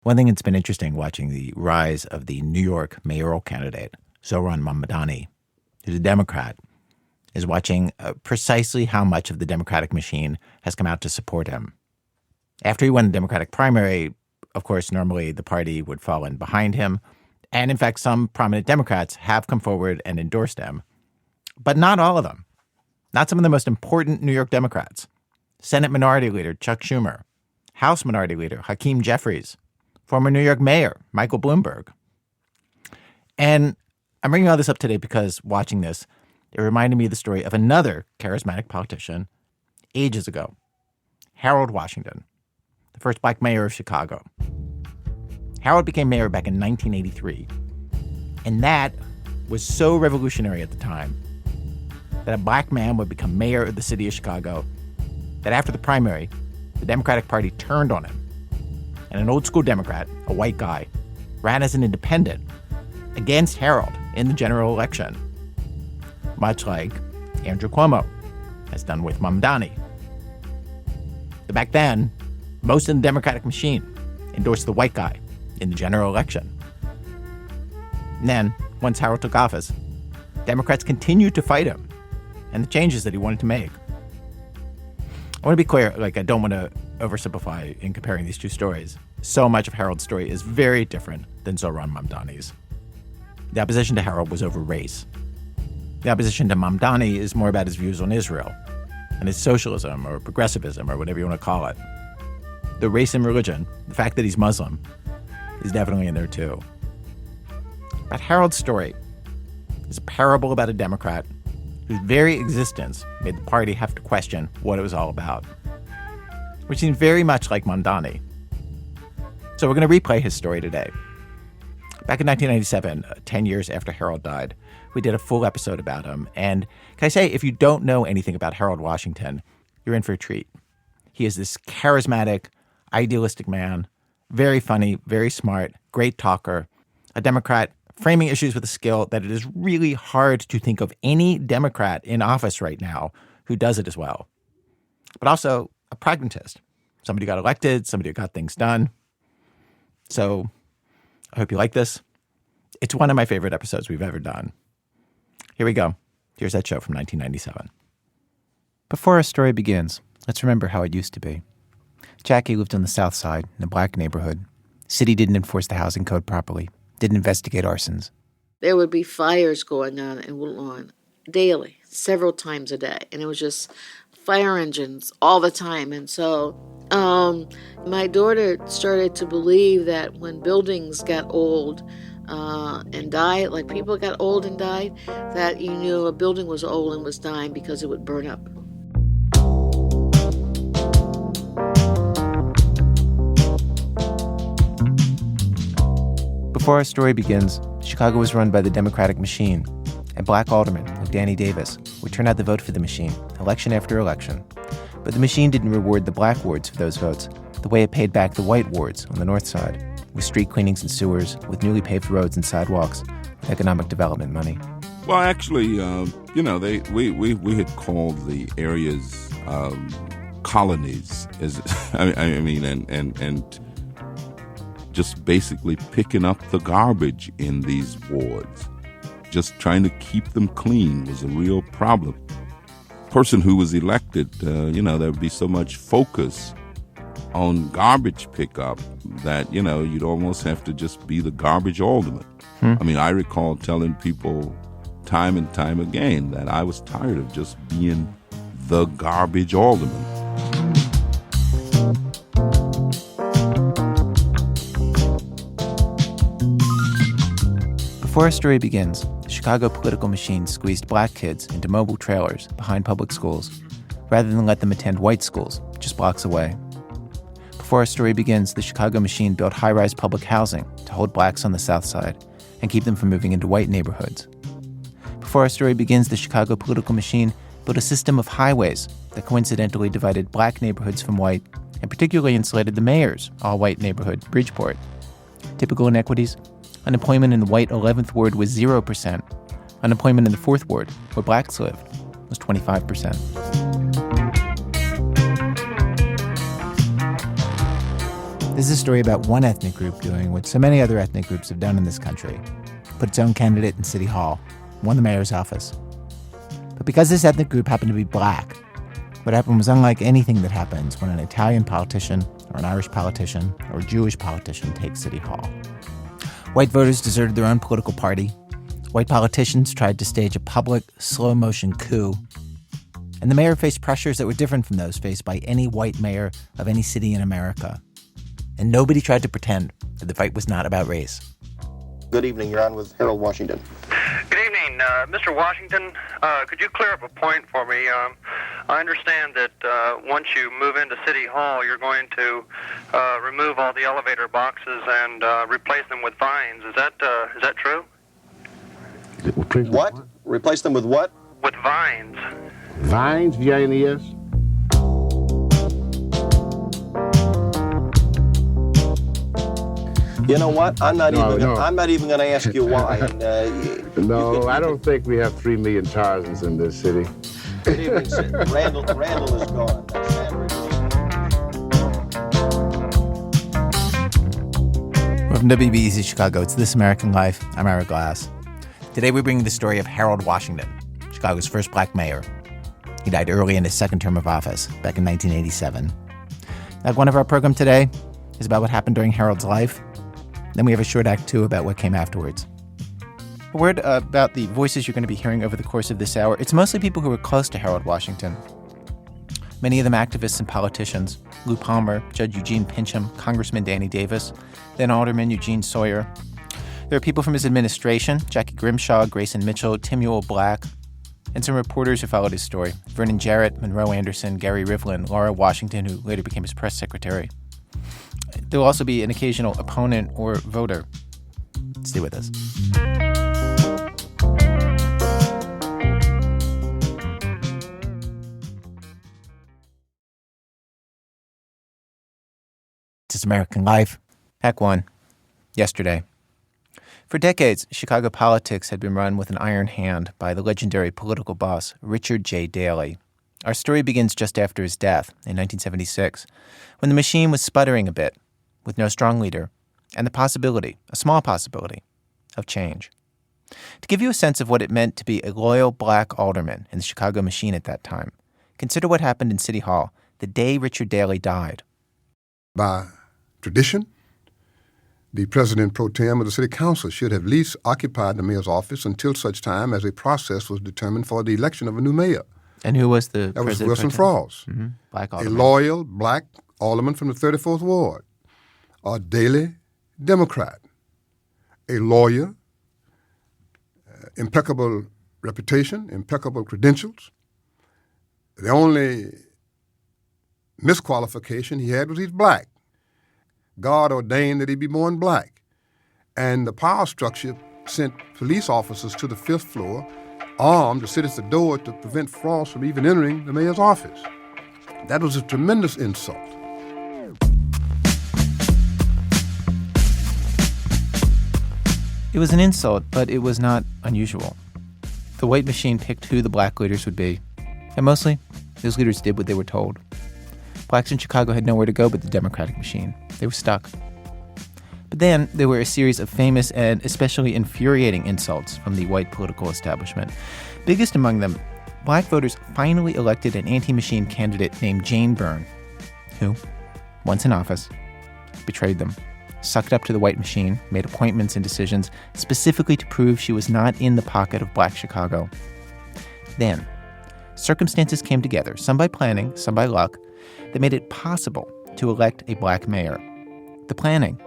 One thing that's been interesting watching the rise of the New York mayoral candidate, Zohran Mamdani, who's a Democrat, is watching precisely how much of the Democratic machine has come out to support him. After he won the Democratic primary, of course, normally the party would fall in behind him. And in fact, some prominent Democrats have come forward and endorsed him. But not all of them. Not some of the most important New York Democrats. Senate Minority Leader Chuck Schumer, House Minority Leader Hakeem Jeffries, former New York Mayor Michael Bloomberg. And I'm bringing all this up today because watching this, it reminded me of the story of another charismatic politician ages ago, Harold Washington, the first black mayor of Chicago. Harold became mayor back in 1983, and that was so revolutionary at the time that a black man would become mayor of the city of Chicago that after the primary, the Democratic Party turned on him. And an old school Democrat, a white guy, ran as an independent against Harold in the general election, much like Andrew Cuomo has done with Mamdani. But back then, most of the Democratic machine endorsed the white guy in the general election. And then, once Harold took office, Democrats continued to fight him and the changes that he wanted to make. I want to be clear, I don't want to oversimplify in comparing these two stories. So much of Harold's story is very different than Zohran Mamdani's. The opposition to Harold was over race. The opposition to Mamdani is more about his views on Israel and his socialism or progressivism or whatever you want to call it. The race and religion, the fact that he's Muslim, is definitely in there too. But Harold's story is a parable about a Democrat whose very existence made the party have to question what it was all about, which seems very much like Mamdani. So we're going to replay his story today. Back in 1997, 10 years after Harold died, we did a full episode about him. And can I say, if you don't know anything about Harold Washington, you're in for a treat. He is this charismatic, idealistic man, very funny, very smart, great talker, a Democrat framing issues with a skill that it is really hard to think of any Democrat in office right now who does it as well. But also a pragmatist, somebody who got elected, somebody who got things done. So I hope you like this. It's one of my favorite episodes we've ever done. Here we go. Here's that show from 1997. Before our story begins, let's remember how it used to be. Jackie lived on the south side in a black neighborhood. City didn't enforce the housing code properly, didn't investigate arsons. There would be fires going on in Woodlawn daily, several times a day. And it was just fire engines all the time. And so my daughter started to believe that when buildings got old and died, like people got old and died, that you knew a building was old and was dying because it would burn up. Before our story begins, Chicago was run by the Democratic machine, and black aldermen like Danny Davis would turn out the vote for the machine, election after election. But the machine didn't reward the black wards for those votes the way it paid back the white wards on the north side, with street cleanings and sewers, with newly paved roads and sidewalks, with economic development money. Well, actually, we had called the areas colonies, and just basically picking up the garbage in these wards. Just trying to keep them clean was a real problem. Person who was elected, there would be so much focus on garbage pickup that, you'd almost have to just be the garbage alderman. I recall telling people time and time again that I was tired of just being the garbage alderman. Before our story begins, the Chicago political machine squeezed black kids into mobile trailers behind public schools, rather than let them attend white schools just blocks away. Before our story begins, the Chicago machine built high-rise public housing to hold blacks on the south side and keep them from moving into white neighborhoods. Before our story begins, the Chicago political machine built a system of highways that coincidentally divided black neighborhoods from white and particularly insulated the mayor's all-white neighborhood, Bridgeport. Typical inequities: unemployment in the white 11th ward was 0%. Unemployment in the 4th ward, where blacks lived, was 25%. This is a story about one ethnic group doing what so many other ethnic groups have done in this country: put its own candidate in City Hall, won the mayor's office. But because this ethnic group happened to be black, what happened was unlike anything that happens when an Italian politician or an Irish politician or a Jewish politician takes City Hall. White voters deserted their own political party. White politicians tried to stage a public, slow-motion coup. And the mayor faced pressures that were different from those faced by any white mayor of any city in America. And nobody tried to pretend that the fight was not about race. Good evening. You're on with Harold Washington. Good evening, Mr. Washington. Could you clear up a point for me? I understand that once you move into City Hall, you're going to remove all the elevator boxes and replace them with vines. Is that true? What? Replace them with what? With vines. Vines, V-I-N-E-S? You know what? I'm not even going to ask you why. No, I don't think we have 3 million Tarzans in this city. Good evening, sir. Randall is gone. From WBEZ Chicago, it's This American Life. I'm Ira Glass. Today we're bringing the story of Harold Washington, Chicago's first black mayor. He died early in his second term of office, back in 1987. Act 1 of our program today is about what happened during Harold's life. Then we have a short Act 2 about what came afterwards. A word about the voices you're going to be hearing over the course of this hour. It's mostly people who were close to Harold Washington. Many of them activists and politicians. Lou Palmer, Judge Eugene Pincham, Congressman Danny Davis, then Alderman Eugene Sawyer. There are people from his administration: Jackie Grimshaw, Grayson Mitchell, Timuel Black, and some reporters who followed his story: Vernon Jarrett, Monroe Anderson, Gary Rivlin, Laura Washington, who later became his press secretary. There will also be an occasional opponent or voter. Stay with us. It's American Life. Act 1. Yesterday. For decades, Chicago politics had been run with an iron hand by the legendary political boss, Richard J. Daley. Our story begins just after his death in 1976, when the machine was sputtering a bit, with no strong leader, and the possibility, a small possibility, of change. To give you a sense of what it meant to be a loyal black alderman in the Chicago machine at that time, consider what happened in City Hall the day Richard Daley died. By tradition, the president pro tem of the city council should have at least occupied the mayor's office until such time as a process was determined for the election of a new mayor. And who was the That was president? Wilson Frost, Black a alderman. loyal black alderman from the 34th Ward, a Daley Democrat, a lawyer, impeccable reputation, impeccable credentials. The only misqualification he had was he's black. God ordained that he be born black. And the power structure sent police officers to the 5th floor, armed, to sit at the door to prevent Frost from even entering the mayor's office. That was a tremendous insult. It was an insult, but it was not unusual. The white machine picked who the black leaders would be, and mostly, those leaders did what they were told. Blacks in Chicago had nowhere to go but the Democratic machine. They were stuck. But then there were a series of famous and especially infuriating insults from the white political establishment. Biggest among them, black voters finally elected an anti-machine candidate named Jane Byrne, who, once in office, betrayed them, sucked up to the white machine, made appointments and decisions specifically to prove she was not in the pocket of black Chicago. Then, circumstances came together, some by planning, some by luck, that made it possible to elect a black mayor. The planning.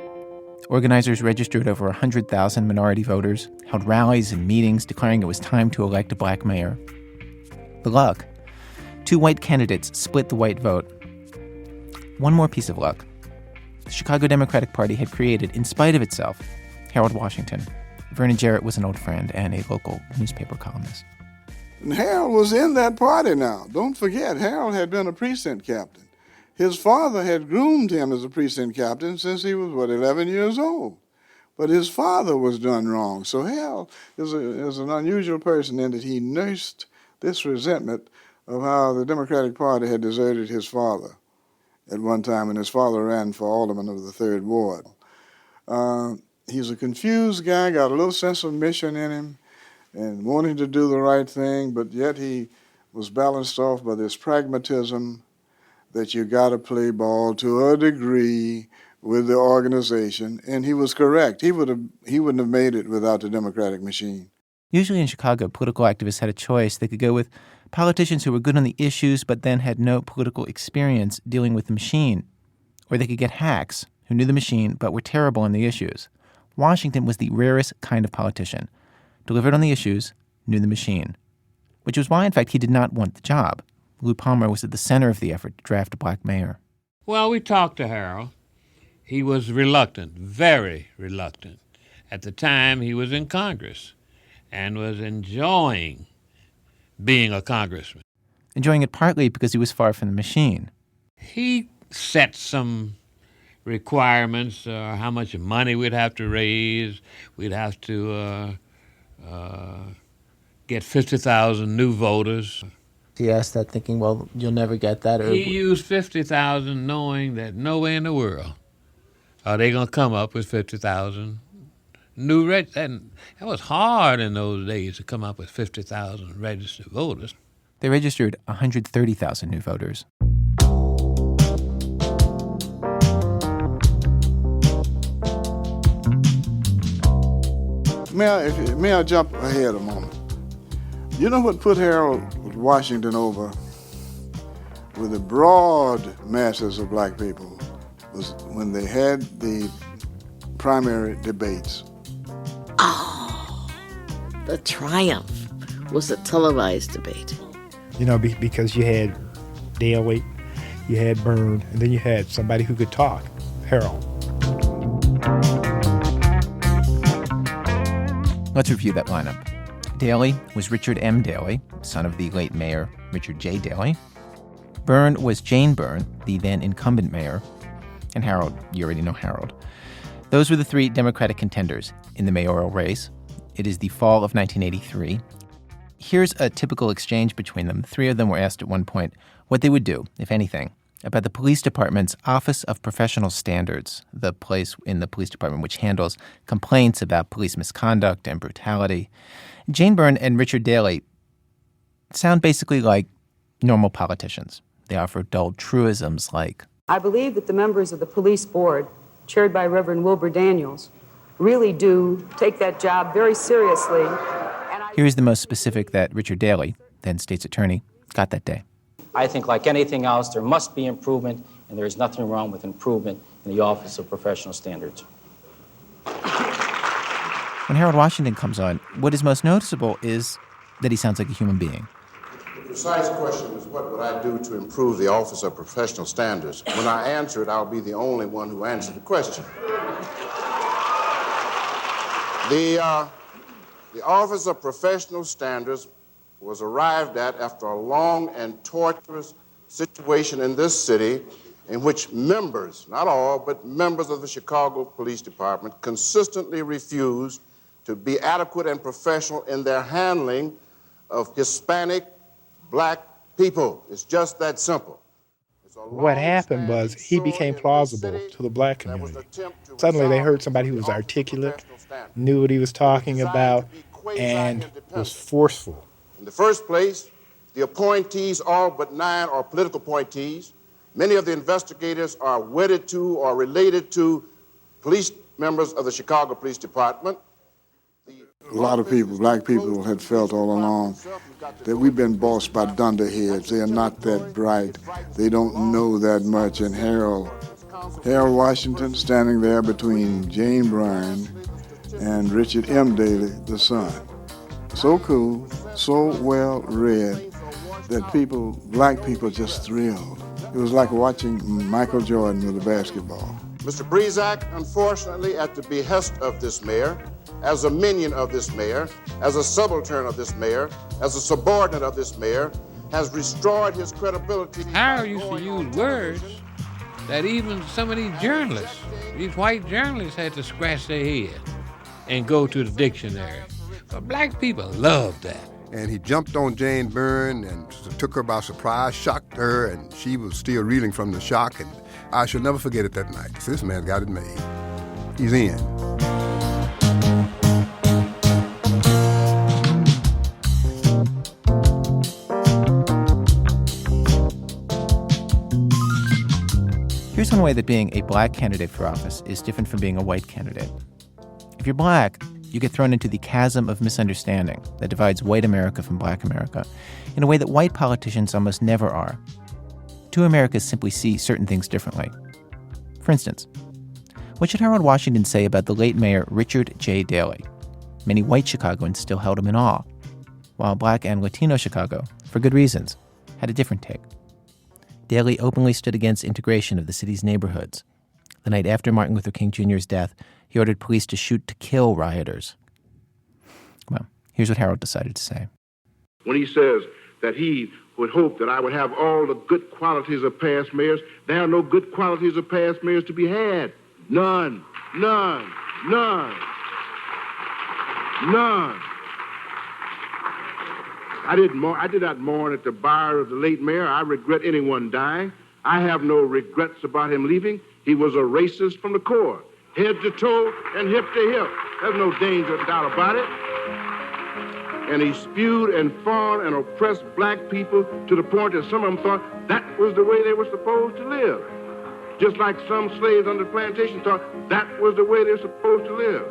Organizers registered over 100,000 minority voters, held rallies and meetings declaring it was time to elect a black mayor. The luck. 2 white candidates split the white vote. One more piece of luck. The Chicago Democratic Party had created, in spite of itself, Harold Washington. Vernon Jarrett was an old friend and a local newspaper columnist. And Harold was in that party now. Don't forget, Harold had been a precinct captain. His father had groomed him as a precinct captain since he was, 11 years old. But his father was done wrong. So Harold is an unusual person in that he nursed this resentment of how the Democratic Party had deserted his father. at one time, and his father ran for alderman of the 3rd Ward. He's a confused guy, got a little sense of mission in him, and wanting to do the right thing, but yet he was balanced off by this pragmatism that you got to play ball to a degree with the organization, and he was correct. He wouldn't have made it without the Democratic machine. Usually in Chicago, political activists had a choice. They could go with politicians who were good on the issues but then had no political experience dealing with the machine. Or they could get hacks who knew the machine but were terrible on the issues. Washington was the rarest kind of politician. Delivered on the issues, knew the machine. Which was why, in fact, he did not want the job. Lou Palmer was at the center of the effort to draft a black mayor. Well, we talked to Harold. He was reluctant, very reluctant. At the time, he was in Congress and was enjoying being a congressman. Enjoying it partly because he was far from the machine. He set some requirements, how much money we'd have to raise. We'd have to get 50,000 new voters. He asked that thinking, well, you'll never get that. He used 50,000 knowing that nowhere in the world are they going to come up with 50,000 new registered. And it was hard in those days to come up with 50,000 registered voters. They registered 130,000 new voters. May I jump ahead a moment? You know what put Harold Washington over with the broad masses of black people was when they had the primary debates. Oh, the triumph was a televised debate. You know, because you had Daley, you had Byrne, and then you had somebody who could talk, Harold. Let's review that lineup. Daley was Richard M. Daley, son of the late mayor Richard J. Daley. Byrne was Jane Byrne, the then incumbent mayor. And Harold, you already know Harold. Those were the three Democratic contenders in the mayoral race. It is the fall of 1983. Here's a typical exchange between them. The three of them were asked at one point what they would do, if anything, about the police department's Office of Professional Standards, the place in the police department which handles complaints about police misconduct and brutality. Jane Byrne and Richard Daley sound basically like normal politicians. They offer dull truisms like, I believe that the members of the police board, chaired by Reverend Wilbur Daniels, really do take that job very seriously. Here's the most specific that Richard Daley, then state's attorney, got that day. I think like anything else, there must be improvement, and there is nothing wrong with improvement in the Office of Professional Standards. When Harold Washington comes on, what is most noticeable is that he sounds like a human being. The precise question is, what would I do to improve the Office of Professional Standards? When I answer it, I'll be the only one who answered the question. The Office of Professional Standards was arrived at after a long and torturous situation in this city in which members, not all, but members of the Chicago Police Department consistently refused to be adequate and professional in their handling of Hispanic black people. It's just that simple. What happened was he became plausible to the black community. Suddenly they heard somebody who was articulate, knew what he was talking about, and was forceful. In the first place, the appointees, all but 9, are political appointees. Many of the investigators are wedded to or related to police members of the Chicago Police Department. A lot of people, black people, had felt all along that we've been bossed by dunderheads. They are not that bright. They don't know that much. And Harold Washington standing there between Jane Byrne and Richard M. Daley, the son. So cool, so well read that black people just thrilled. It was like watching Michael Jordan with a basketball. Mr. Breezak, unfortunately, at the behest of this mayor, as a minion of this mayor, as a subaltern of this mayor, as a subordinate of this mayor, has destroyed his credibility. Harold used to use words that even some of these journalists, these white journalists, had to scratch their head and go to the dictionary. But black people loved that. And he jumped on Jane Byrne and took her by surprise, shocked her, and she was still reeling from the shock. And I shall never forget it that night. So this man got it made. He's in. Here's one way that being a black candidate for office is different from being a white candidate. If you're black, you get thrown into the chasm of misunderstanding that divides white America from black America in a way that white politicians almost never are. Two Americas simply see certain things differently. For instance, what should Harold Washington say about the late mayor Richard J. Daley? Many white Chicagoans still held him in awe, while black and Latino Chicago, for good reasons, had a different take. Daley openly stood against integration of the city's neighborhoods. The night after Martin Luther King Jr.'s death, he ordered police to shoot to kill rioters. Well, here's what Harold decided to say. When he says that he would hope that I would have all the good qualities of past mayors, there are no good qualities of past mayors to be had. None. None. None. None. I did not mourn at the bar of the late mayor. I regret anyone dying. I have no regrets about him leaving. He was a racist from the core, head to toe and hip to hip. There's no danger, doubt about it. And he spewed and fawned and oppressed black people to the point that some of them thought that was the way they were supposed to live. Just like some slaves on the plantation thought that was the way they were supposed to live.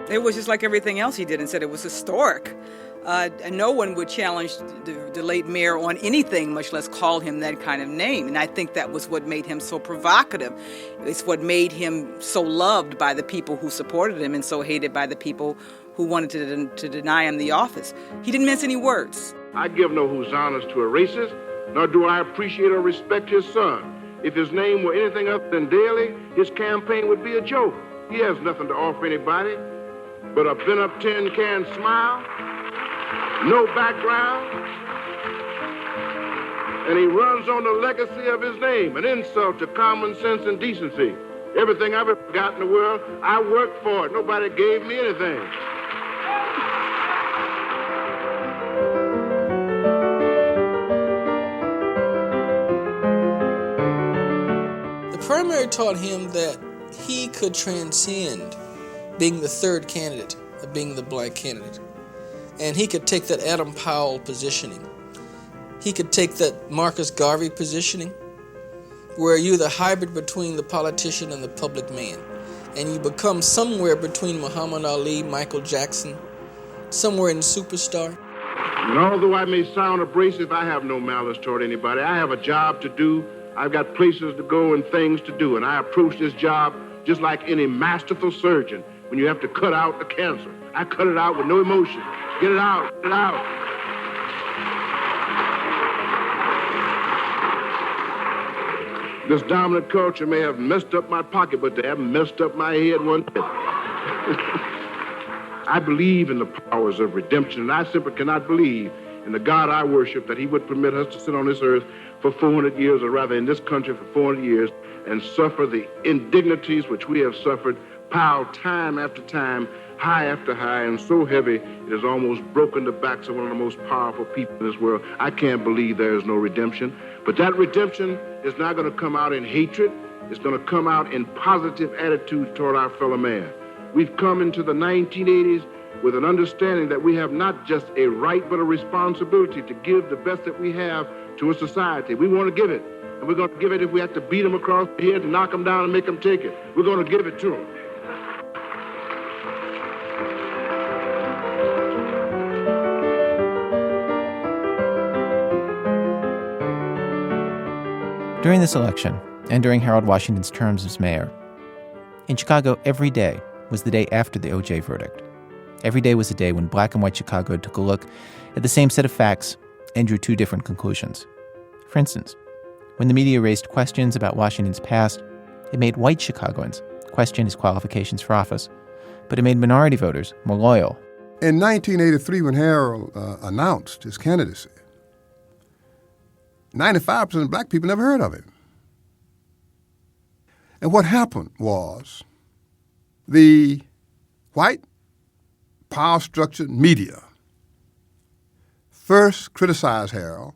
It was just like everything else he did and said it was historic. And no one would challenge the late mayor on anything, much less call him that kind of name. And I think that was what made him so provocative. It's what made him so loved by the people who supported him and so hated by the people who wanted to deny him the office. He didn't mince any words. I give no hosannas to a racist, nor do I appreciate or respect his son. If his name were anything other than Daley, his campaign would be a joke. He has nothing to offer anybody but a bent-up tin can smile, no background, and he runs on the legacy of his name, an insult to common sense and decency. Everything I've ever got in the world, I worked for it. Nobody gave me anything. The primary taught him that he could transcend being the third candidate of being the black candidate. And he could take that Adam Powell positioning. He could take that Marcus Garvey positioning, where you're the hybrid between the politician and the public man. And you become somewhere between Muhammad Ali, Michael Jackson, somewhere in superstar. And although I may sound abrasive, I have no malice toward anybody. I have a job to do. I've got places to go and things to do. And I approach this job just like any masterful surgeon. When you have to cut out the cancer, I cut it out with no emotion. Get it out, get it out. This dominant culture may have messed up my pocket, but they haven't messed up my head one bit. I believe in the powers of redemption, and I simply cannot believe in the God I worship that he would permit us to sit on this earth for 400 years, or rather in this country for 400 years, and suffer the indignities which we have suffered, piled time after time, high after high, and so heavy it has almost broken the backs of one of the most powerful people in this world. I can't believe there is no redemption. But that redemption is not going to come out in hatred. It's going to come out in positive attitude toward our fellow man. We've come into the 1980s with an understanding that we have not just a right but a responsibility to give the best that we have to a society. We want to give it. And we're going to give it if we have to beat them across the head, knock them down, and make them take it. We're going to give it to them. During this election, and during Harold Washington's terms as mayor, in Chicago, every day was the day after the O.J. verdict. Every day was a day when black and white Chicago took a look at the same set of facts and drew two different conclusions. For instance, when the media raised questions about Washington's past, it made white Chicagoans question his qualifications for office, but it made minority voters more loyal. In 1983, when Harold announced his candidacy, 95% of black people never heard of him. And what happened was the white power-structured media first criticized Harold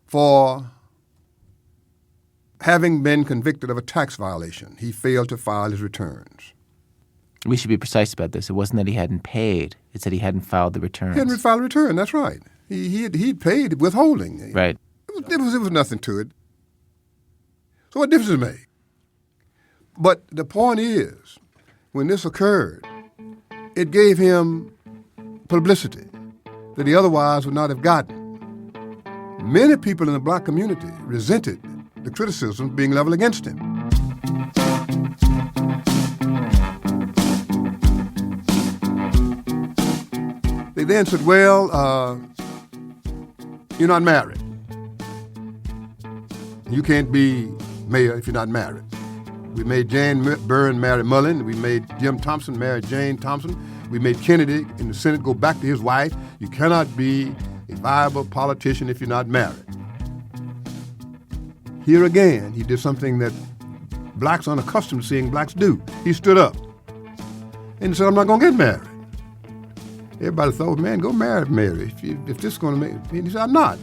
for having been convicted of a tax violation. He failed to file his returns. We should be precise about this. It wasn't that he hadn't paid. It's that he hadn't filed the returns. He hadn't filed a return, that's right. He'd paid withholding. Right. It was nothing to it. So what difference does it make? But the point is, when this occurred, it gave him publicity that he otherwise would not have gotten. Many people in the black community resented the criticism being leveled against him. They then said, well, you're not married. You can't be mayor if you're not married. We made Jane Byrne marry Mullen. We made Jim Thompson marry Jane Thompson. We made Kennedy in the Senate go back to his wife. You cannot be a viable politician if you're not married. Here again, he did something that blacks aren't accustomed to seeing blacks do. He stood up and he said, I'm not going to get married. Everybody thought, man, go marry Mary. If this is going to make... He said, I'm not.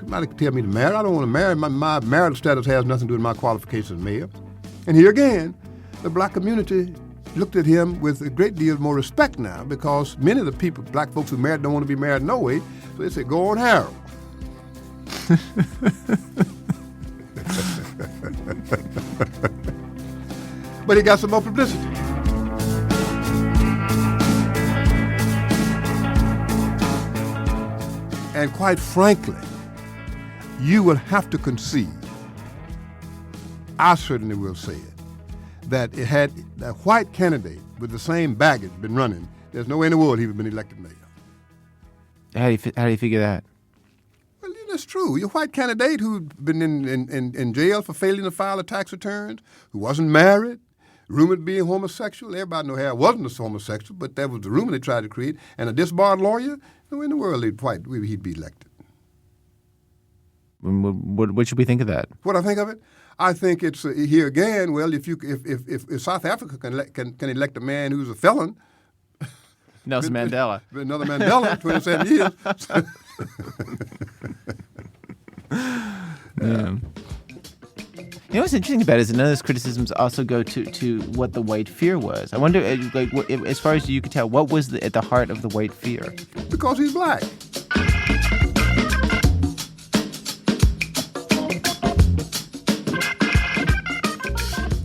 Nobody can tell me to marry. I don't want to marry. My marital status has nothing to do with my qualifications as mayor. And here again, the black community looked at him with a great deal more respect now because many of the people, black folks who married, don't want to be married no way. So they said, go on, Harold. But he got some more publicity. And quite frankly, you will have to concede, I certainly will say it, that it had a white candidate with the same baggage been running, there's no way in the world he would have been elected mayor. How do you figure that? Well, that's true. Your white candidate who'd been in jail for failing to file a tax returns, who wasn't married, rumored to be homosexual. Everybody knew Harold wasn't a homosexual, but that was the rumor they tried to create. And a disbarred lawyer, no way in the world he'd be elected. What should we think of that? What I think of it? I think it's here again. Well, if South Africa can elect a man who's a felon, Nelson Mandela, another Mandela, 27 years. Yeah. You know what's interesting about it is that none of those criticisms also go to what the white fear was. I wonder, as far as you could tell, what was at the heart of the white fear? Because he's black.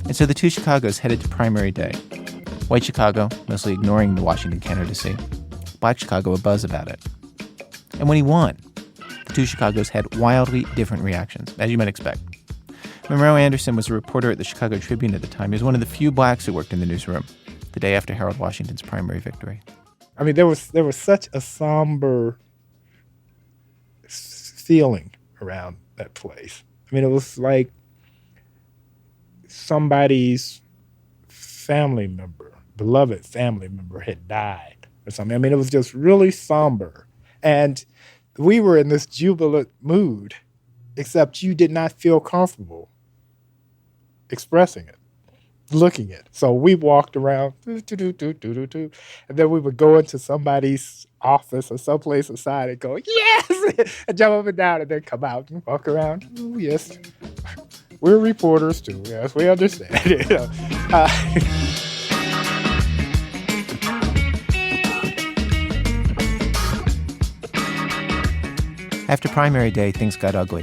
And so the two Chicagos headed to primary day. White Chicago, mostly ignoring the Washington candidacy. Black Chicago, abuzz about it. And when he won, the two Chicagos had wildly different reactions, as you might expect. Monroe Anderson was a reporter at the Chicago Tribune at the time. He was one of the few blacks who worked in the newsroom the day after Harold Washington's primary victory. I mean, there was such a somber feeling around that place. I mean, it was like somebody's family member, beloved family member, had died or something. I mean, it was just really somber. And we were in this jubilant mood, except you did not feel comfortable expressing it, looking at it. So we walked around, and then we would go into somebody's office or someplace aside and go, yes, and jump up and down, and then come out and walk around. Oh, yes, we're reporters too. Yes, we understand. You know? After primary day, things got ugly.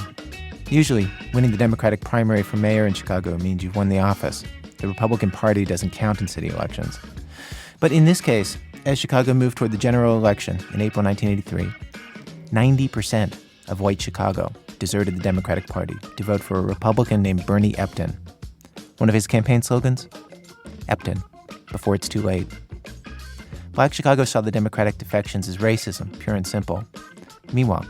Usually, winning the Democratic primary for mayor in Chicago means you've won the office. The Republican Party doesn't count in city elections. But in this case, as Chicago moved toward the general election in April 1983, 90% of white Chicago deserted the Democratic Party to vote for a Republican named Bernie Epton. One of his campaign slogans? Epton, before it's too late. Black Chicago saw the Democratic defections as racism, pure and simple. Meanwhile,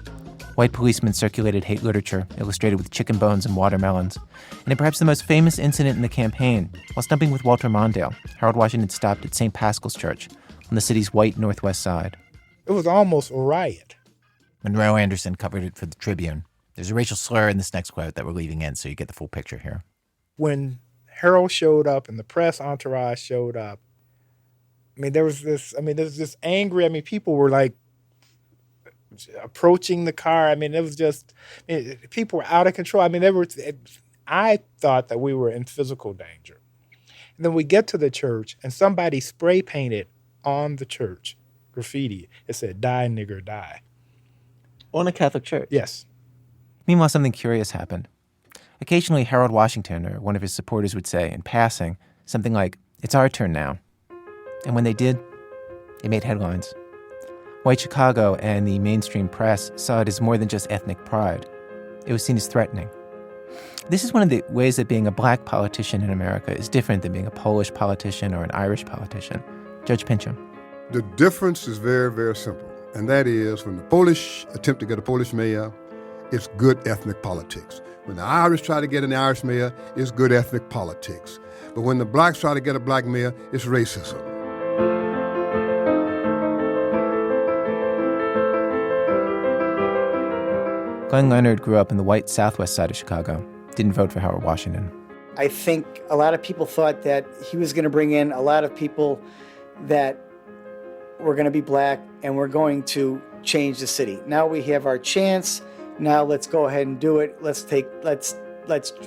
white policemen circulated hate literature illustrated with chicken bones and watermelons. And in perhaps the most famous incident in the campaign, while stumping with Walter Mondale, Harold Washington stopped at St. Paschal's Church on the city's white northwest side. It was almost a riot. Monroe Anderson covered it for the Tribune. There's a racial slur in this next quote that we're leaving in, so you get the full picture here. When Harold showed up and the press entourage showed up, there's this angry, people were like approaching the car. It was just, people were out of control. I thought that we were in physical danger. And then we get to the church and somebody spray painted on the church graffiti. It said, "Die, nigger, die." On a Catholic church? Yes. Meanwhile, something curious happened. Occasionally, Harold Washington or one of his supporters would say, in passing, something like, "It's our turn now." And when they did, it made headlines. White Chicago and the mainstream press saw it as more than just ethnic pride. It was seen as threatening. This is one of the ways that being a black politician in America is different than being a Polish politician or an Irish politician. Judge Pincham. The difference is very, very simple. And that is, when the Polish attempt to get a Polish mayor, it's good ethnic politics. When the Irish try to get an Irish mayor, it's good ethnic politics. But when the blacks try to get a black mayor, it's racism. Glenn Leonard grew up in the white southwest side of Chicago, didn't vote for Harold Washington. I think a lot of people thought that he was going to bring in a lot of people that were going to be black and were going to change the city. Now we have our chance. Now let's go ahead and do it. Let's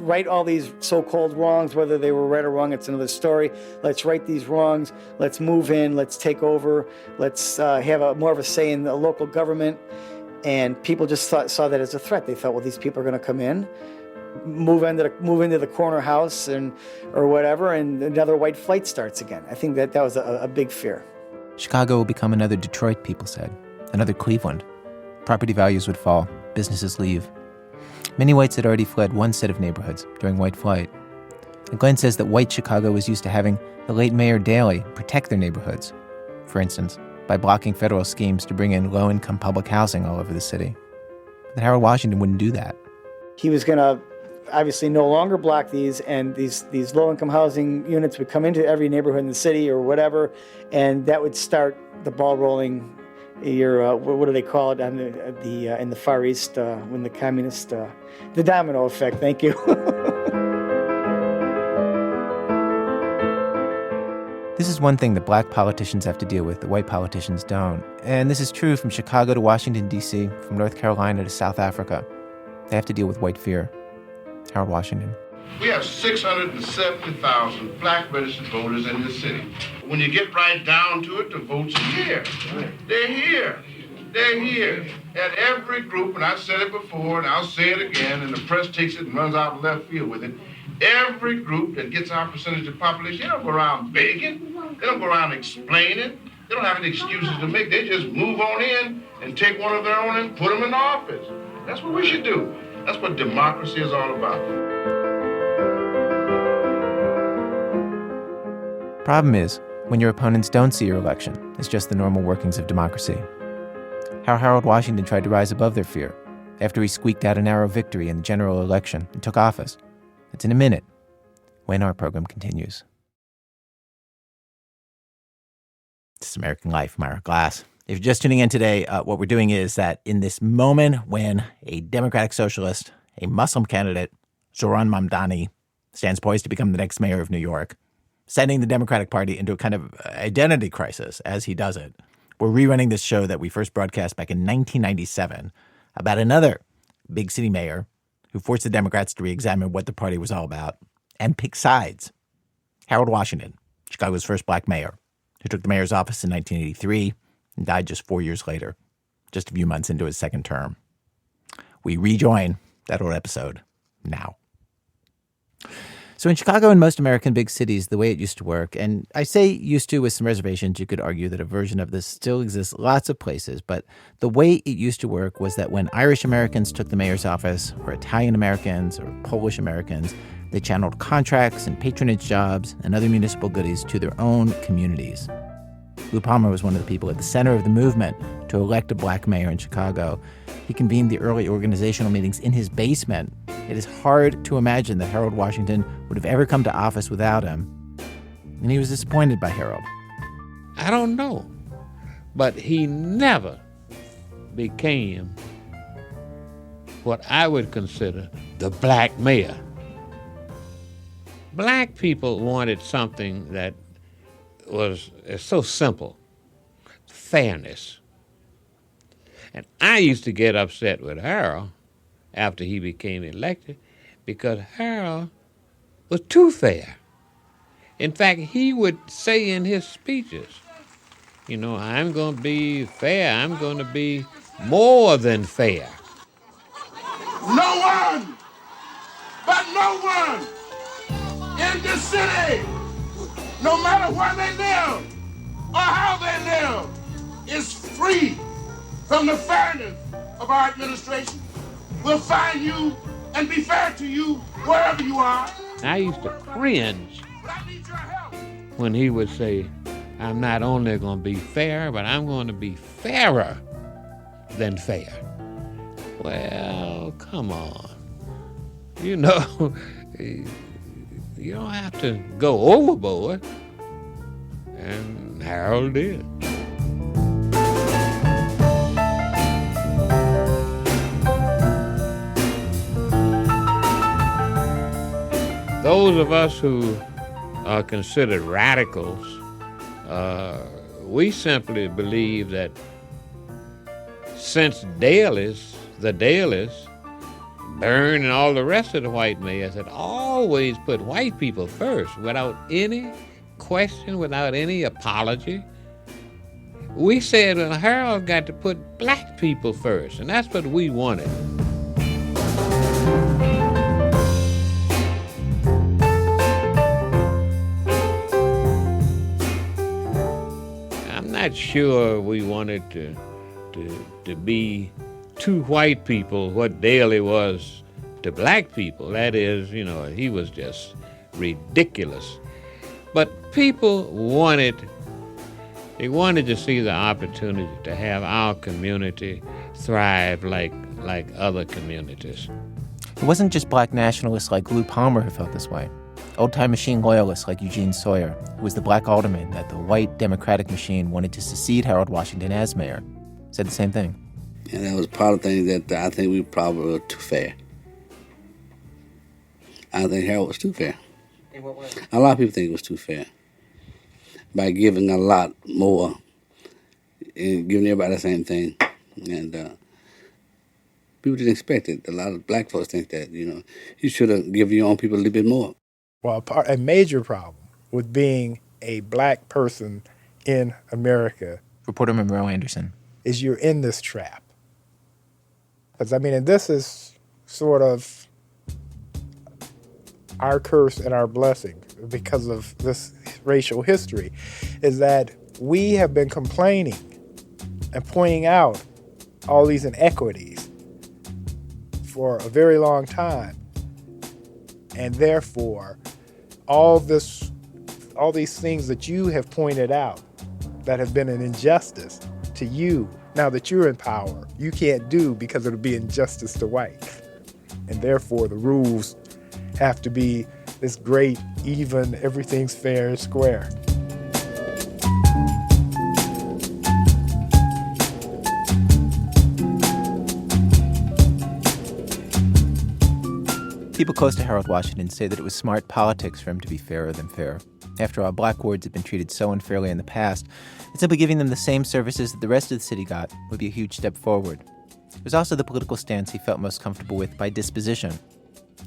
right all these so-called wrongs, whether they were right or wrong, it's another story. Let's right these wrongs. Let's move in. Let's take over. Let's have more of a say in the local government. And people just saw that as a threat. They thought, well, these people are going to come in, move into the corner house or whatever, and another white flight starts again. I think that was a big fear. Chicago will become another Detroit, people said, another Cleveland. Property values would fall, businesses leave. Many whites had already fled one set of neighborhoods during white flight. And Glenn says that white Chicago was used to having the late Mayor Daley protect their neighborhoods. For instance, by blocking federal schemes to bring in low-income public housing all over the city. But Harold Washington wouldn't do that. He was going to obviously no longer block these, and these low-income housing units would come into every neighborhood in the city or whatever, and that would start the ball rolling. What do they call it in the Far East when the communist, the domino effect, thank you. This is one thing that black politicians have to deal with that white politicians don't. And this is true from Chicago to Washington, D.C., from North Carolina to South Africa. They have to deal with white fear. Harold Washington. We have 670,000 black registered voters in this city. When you get right down to it, the votes are here. They're here. They're here. And every group, and I said it before, and I'll say it again, and the press takes it and runs out left field with it, every group that gets our percentage of population, they don't go around begging. They don't go around explaining. They don't have any excuses to make. They just move on in and take one of their own and put them in office. That's what we should do. That's what democracy is all about. Problem is, when your opponents don't see your election, it's just the normal workings of democracy. How Harold Washington tried to rise above their fear after he squeaked out a narrow victory in the general election and took office. It's in a minute, when our program continues. This is American Life, I'm Ira Glass. If you're just tuning in today, what we're doing is that in this moment when a Democratic socialist, a Muslim candidate, Zohran Mamdani, stands poised to become the next mayor of New York, sending the Democratic Party into a kind of identity crisis as he does it, we're rerunning this show that we first broadcast back in 1997 about another big city mayor who forced the Democrats to re-examine what the party was all about and pick sides. Harold Washington, Chicago's first black mayor, who took the mayor's office in 1983 and died just 4 years later, just a few months into his second term. We rejoin that old episode now. So in Chicago and most American big cities, the way it used to work, and I say used to with some reservations, you could argue that a version of this still exists lots of places, but the way it used to work was that when Irish Americans took the mayor's office, or Italian Americans, or Polish Americans, they channeled contracts and patronage jobs and other municipal goodies to their own communities. Lou Palmer was one of the people at the center of the movement to elect a black mayor in Chicago. He convened the early organizational meetings in his basement. It is hard to imagine that Harold Washington would have ever come to office without him. And he was disappointed by Harold. I don't know. But he never became what I would consider the black mayor. Black people wanted something that is so simple. Fairness. And I used to get upset with Harold after he became elected because Harold was too fair. In fact, he would say in his speeches, you know, I'm going to be fair. I'm going to be more than fair. No one, but no one in this city, no matter where they live or how they live, is free from the fairness of our administration. We'll find you and be fair to you wherever you are. I used to cringe when he would say, I'm not only going to be fair, but I'm going to be fairer than fair. Well, come on. You know, you don't have to go overboard. And Harold did. Those of us who are considered radicals, we simply believe that since the Dailies, Byrne and all the rest of the white mayors had always put white people first without any question, without any apology. We said, well, Harold got to put black people first, and that's what we wanted. I'm not sure we wanted to be to white people what Daley was to black people. That is, you know, he was just ridiculous. But people wanted to see the opportunity to have our community thrive like other communities. It wasn't just black nationalists like Lou Palmer who felt this way. Old-time machine loyalists like Eugene Sawyer, who was the black alderman that the white Democratic machine wanted to succeed Harold Washington as mayor, said the same thing. And that was part of the thing that I think we probably were too fair. I think Harold was too fair. In what way? A lot of people think it was too fair. By giving a lot more and giving everybody the same thing. And people didn't expect it. A lot of black folks think that, you know, you should have given your own people a little bit more. Well, a major problem with being a black person in America, reporter Monroe Anderson, is you're in this trap. Because, I mean, and this is sort of our curse and our blessing because of this racial history, is that we have been complaining and pointing out all these inequities for a very long time. And therefore, all these things that you have pointed out that have been an injustice to you, now that you're in power, you can't do because it'll be injustice to whites. And therefore, the rules have to be this great, even, everything's fair and square. People close to Harold Washington say that it was smart politics for him to be fairer than fair. After all, black wards had been treated so unfairly in the past, and simply giving them the same services that the rest of the city got would be a huge step forward. It was also the political stance he felt most comfortable with by disposition.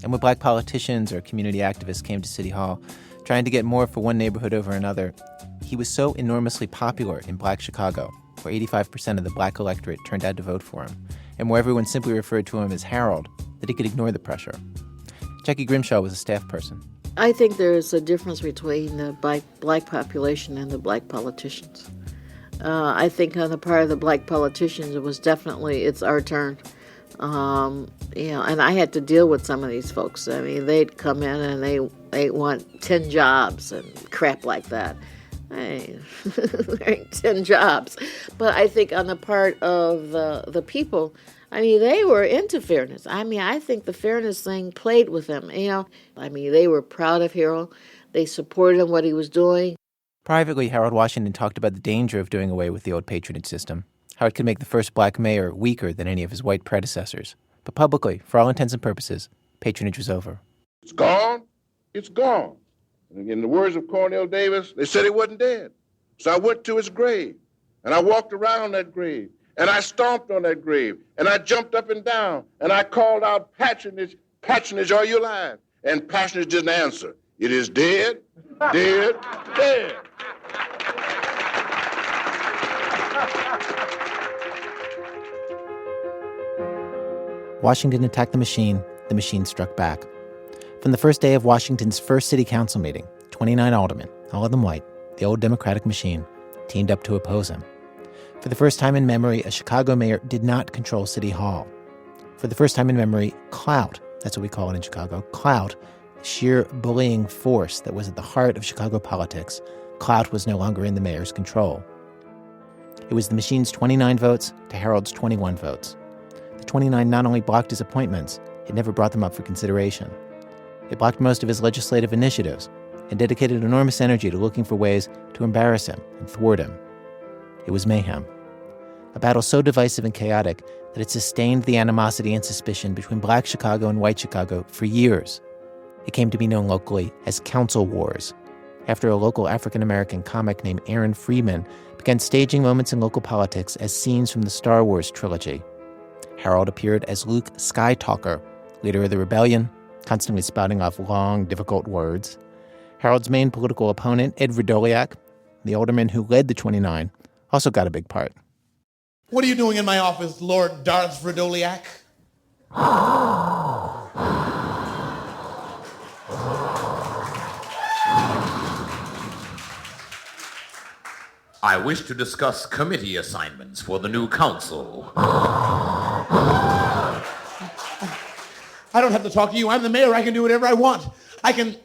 And when black politicians or community activists came to City Hall, trying to get more for one neighborhood over another, he was so enormously popular in black Chicago, where 85% of the black electorate turned out to vote for him, and where everyone simply referred to him as Harold, that he could ignore the pressure. Jackie Grimshaw was a staff person. I think there is a difference between the black population and the black politicians. I think on the part of the black politicians, it was definitely, it's our turn. And I had to deal with some of these folks. I mean, they'd come in and they want 10 jobs and crap like that. Hey, there ain't 10 jobs. But I think on the part of the people, I mean, they were into fairness. I mean, I think the fairness thing played with them, you know. I mean, they were proud of Harold. They supported him, what he was doing. Privately, Harold Washington talked about the danger of doing away with the old patronage system, how it could make the first black mayor weaker than any of his white predecessors. But publicly, for all intents and purposes, patronage was over. It's gone. It's gone. And in the words of Cornell Davis, they said he wasn't dead. So I went to his grave, and I walked around that grave, and I stomped on that grave, and I jumped up and down, and I called out, "Patronage, patronage, are you alive?" And patronage didn't answer. It is dead, dead, dead. Washington attacked the machine struck back. From the first day of Washington's first city council meeting, 29 aldermen, all of them white, the old Democratic machine, teamed up to oppose him. For the first time in memory, a Chicago mayor did not control City Hall. For the first time in memory, clout, that's what we call it in Chicago, clout, sheer bullying force that was at the heart of Chicago politics, clout was no longer in the mayor's control. It was the machine's 29 votes to Harold's 21 votes. The 29 not only blocked his appointments, it never brought them up for consideration. It blocked most of his legislative initiatives and dedicated enormous energy to looking for ways to embarrass him and thwart him. It was mayhem. A battle so divisive and chaotic that it sustained the animosity and suspicion between black Chicago and white Chicago for years. It came to be known locally as Council Wars, after a local African-American comic named Aaron Freeman began staging moments in local politics as scenes from the Star Wars trilogy. Harold appeared as Luke Skytalker, leader of the rebellion, constantly spouting off long, difficult words. Harold's main political opponent, Ed Vrdoliak, the alderman who led the 29, also got a big part. What are you doing in my office, Lord Darth Vrdoliak? I wish to discuss committee assignments for the new council. I don't have to talk to you. I'm the mayor. I can do whatever I want. I can...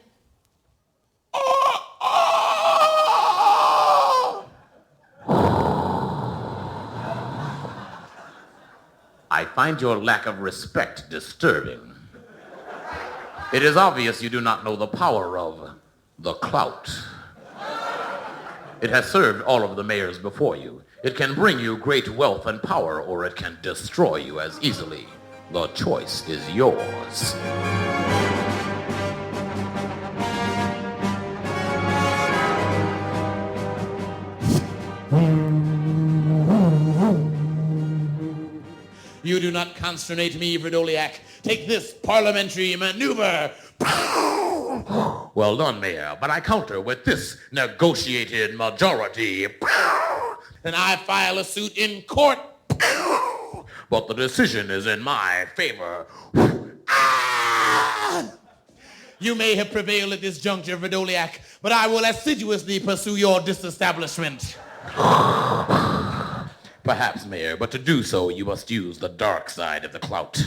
I find your lack of respect disturbing. It is obvious you do not know the power of the clout. It has served all of the mayors before you. It can bring you great wealth and power, or it can destroy you as easily. The choice is yours. You do not consternate me, Vrdoliak. Take this parliamentary maneuver. Well done, Mayor, but I counter with this negotiated majority. And I file a suit in court. But the decision is in my favor. You may have prevailed at this juncture, Vrdoliak, but I will assiduously pursue your disestablishment. Perhaps, Mayor, but to do so, you must use the dark side of the clout.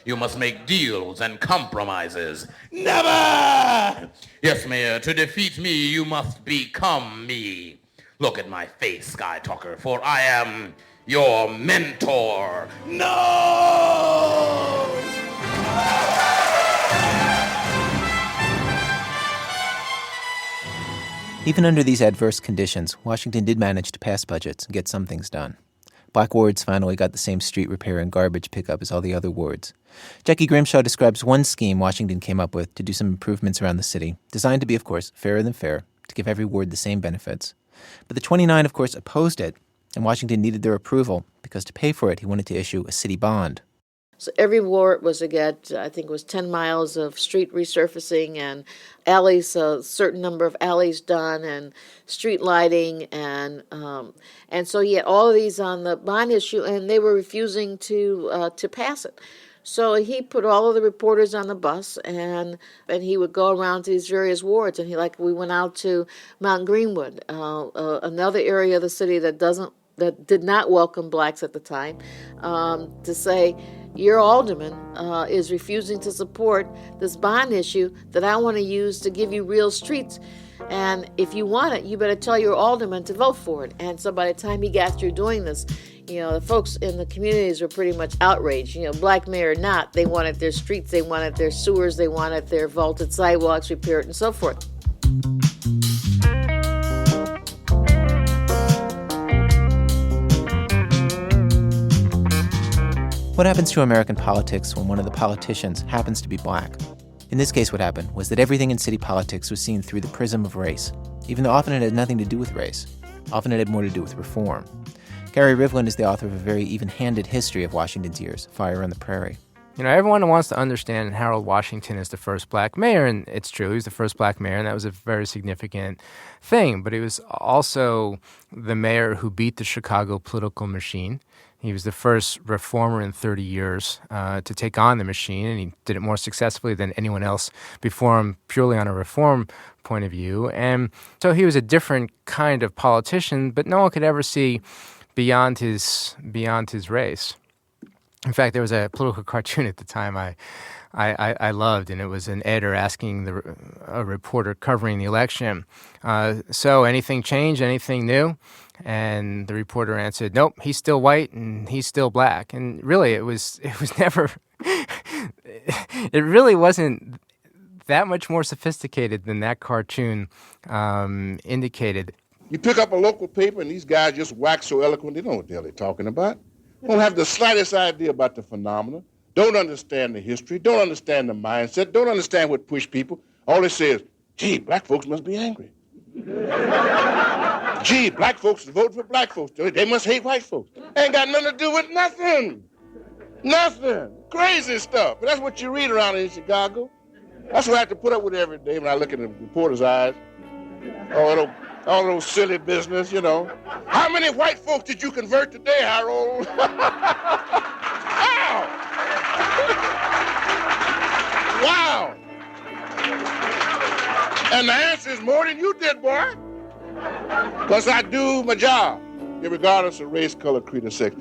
You must make deals and compromises. Never! Yes, Mayor, to defeat me, you must become me. Look at my face, Sky Talker, for I am your mentor. No! Even under these adverse conditions, Washington did manage to pass budgets and get some things done. Black wards finally got the same street repair and garbage pickup as all the other wards. Jackie Grimshaw describes one scheme Washington came up with to do some improvements around the city, designed to be, of course, fairer than fair, to give every ward the same benefits. But the 29, of course, opposed it, and Washington needed their approval because to pay for it, he wanted to issue a city bond. So every ward was to get, I think it was 10 miles of street resurfacing and alleys, a certain number of alleys done, and street lighting, and so he had all of these on the bond issue, and they were refusing to pass it. So he put all of the reporters on the bus, and he would go around to these various wards, and we went out to Mount Greenwood, another area of the city that did not welcome blacks at the time, to say, your alderman is refusing to support this bond issue that I want to use to give you real streets. And if you want it, you better tell your alderman to vote for it. And so by the time he got through doing this, the folks in the communities were pretty much outraged. Black mayor or not, they wanted their streets, they wanted their sewers, they wanted their vaulted sidewalks repaired and so forth. What happens to American politics when one of the politicians happens to be black? In this case, what happened was that everything in city politics was seen through the prism of race, even though often it had nothing to do with race. Often it had more to do with reform. Gary Rivlin is the author of a very even-handed history of Washington's years, Fire on the Prairie. You know, everyone wants to understand Harold Washington is the first black mayor, and it's true. He was the first black mayor, and that was a very significant thing. But he was also the mayor who beat the Chicago political machine. He was the first reformer in 30 years to take on the machine, and he did it more successfully than anyone else before him, purely on a reform point of view. And so he was a different kind of politician, but no one could ever see beyond his race. In fact, there was a political cartoon at the time I loved, and it was an editor asking a reporter covering the election, so anything changed, anything new? And the reporter answered, nope, he's still white and he's still black. And really, it was never, it really wasn't that much more sophisticated than that cartoon indicated. You pick up a local paper and these guys just wax so eloquent, they don't know what the hell they're talking about. They don't have the slightest idea about the phenomena, don't understand the history, don't understand the mindset, don't understand what pushed people. All they say is, gee, black folks must be angry. Gee, black folks vote for black folks. They must hate white folks. Ain't got nothing to do with nothing. Nothing. Crazy stuff. But that's what you read around in Chicago. That's what I have to put up with every day when I look in the reporter's eyes. All those silly business, you know. How many white folks did you convert today, Harold? Wow. And the answer is more than you did, boy. Because I do my job, regardless of race, color, creed, or sex.